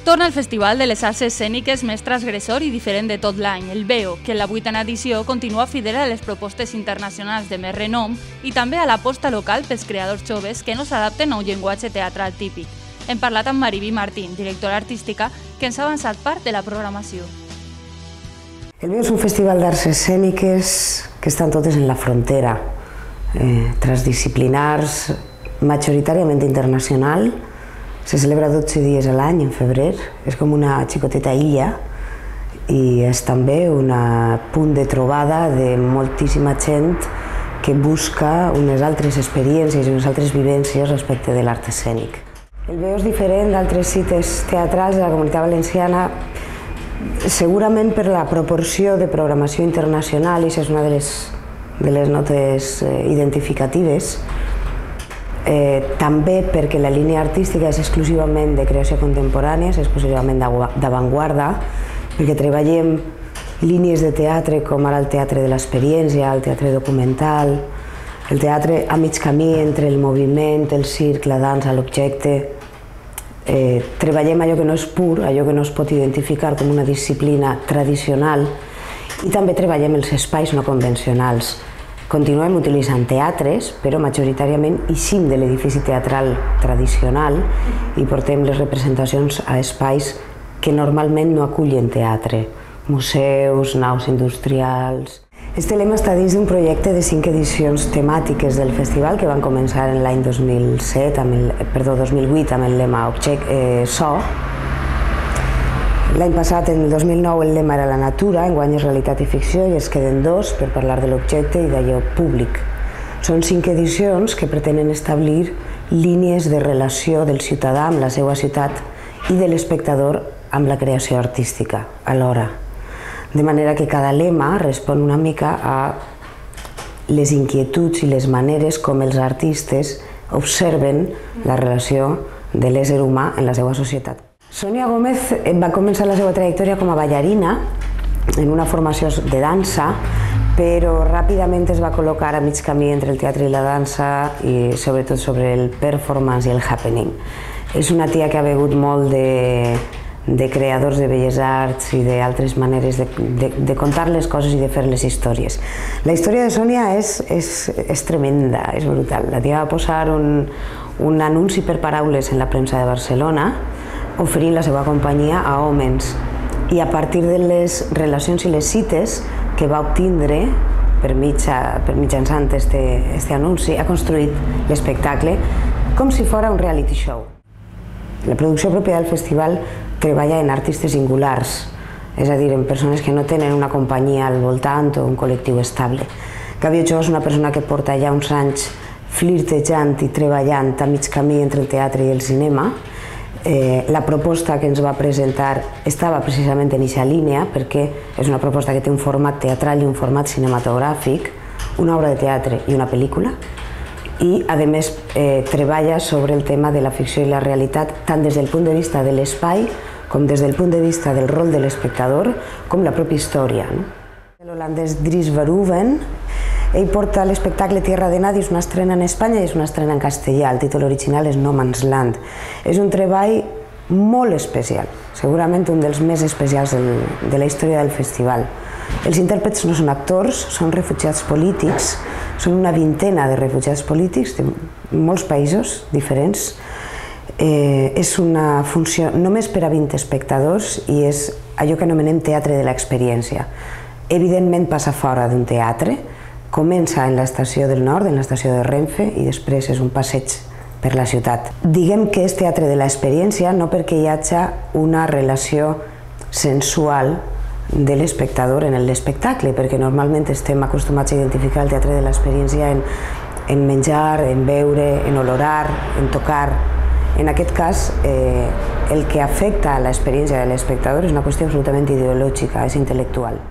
Torna el Festival de les Arts Escèniques més transgressor i diferent de tot l'any, el VEO, que en la 8a edició continua fidel a les propostes internacionals de més renom i també a l'aposta local pels creadors joves que no s'adapten a un llenguatge teatral típic. Hem parlat amb Mariví Martín, directora artística, que ens ha avançat part de la programació. El VEO és un festival d'arts escèniques que estan totes en la frontera, transdisciplinars, majoritàriament internacional. Se celebra 12 dies a l'any, en febrer. És com una xicoteta illa i és també un punt de trobada de moltíssima gent que busca unes altres experiències i unes altres vivències respecte de l'art escènic. El VEO és diferent d'altres cites teatrals de la Comunitat Valenciana segurament per la proporció de programació internacional, i això és una de les notes identificatives. També perquè la línia artística és exclusivament de creació contemporània, és exclusivament d'avantguarda, perquè treballem línies de teatre com ara el teatre de l'experiència, el teatre documental, el teatre a mig camí entre el moviment, el circ, la dansa, l'objecte. Treballem allò que no és pur, allò que no es pot identificar com una disciplina tradicional, i també treballem els espais no convencionals. Continuem utilitzant teatres, però majoritàriament eixim de l'edifici teatral tradicional i portem les representacions a espais que normalment no acullen teatre, museus, naus industrials. Este lema està dins d'un projecte de 5 edicions temàtiques del festival que van començar en l'any 2008 amb el lema So. L'any passat, en el 2009, el lema era la natura, enguany és realitat i ficció, i es queden 2 per parlar de l'objecte i d'allò públic. Són 5 edicions que pretenen establir línies de relació del ciutadà amb la seva ciutat i de l'espectador amb la creació artística alhora. De manera que cada lema respon una mica a les inquietuds i les maneres com els artistes observen la relació de l'ésser humà en la seva societat. Sònia Gómez va començar la seva trajectòria com a ballarina en una formació de dansa, però ràpidament es va col·locar a mig camí entre el teatre i la dansa i sobretot sobre el performance i el happening. És una tia que ha begut molt de creadors de belles arts i d'altres maneres de contar les coses i de fer les històries. La història de Sònia és tremenda, és brutal. La tia va posar un anunci per paraules en la premsa de Barcelona oferint la seva companyia a homes, i a partir de les relacions i les cites que va obtindre mitjançant aquest anunci, ha construït l'espectacle com si fos un reality show. La producció pròpia del festival treballa en artistes singulars, és a dir, en persones que no tenen una companyia al voltant o un col·lectiu estable. Gavi Ochoa és una persona que porta ja uns anys flirtejant i treballant a mig camí entre el teatre i el cinema. La proposta que ens va presentar estava precisament en aquesta línia perquè és una proposta que té un format teatral i un format cinematogràfic, una obra de teatre i una pel·lícula, i a més treballa sobre el tema de la ficció i la realitat tant des del punt de vista de l'espai com des del punt de vista del rol de l'espectador com la pròpia història. L'holandès Dries Verhoeven, ell porta l'espectacle Tierra de Nadie, és una estrena en Espanya i és una estrena en castellà. El títol original és No Man's Land. És un treball molt especial, segurament un dels més especials de la història del festival. Els intèrprets no són actors, són refugiats polítics, són una vintena de refugiats polítics de molts països diferents. És una funció només per a 20 espectadors i és allò que anomenem teatre de l'experiència. Evidentment passa fora d'un teatre, comença en l'estació del Nord, en l'estació de Renfe, i després és un passeig per la ciutat. Diguem que és teatre de l'experiència no perquè hi hagi una relació sensual de l'espectador en l'espectacle, perquè normalment estem acostumats a identificar el teatre de l'experiència en menjar, en beure, en olorar, en tocar. En aquest cas, el que afecta a l'experiència de l'espectador és una qüestió absolutament ideològica, és intel·lectual.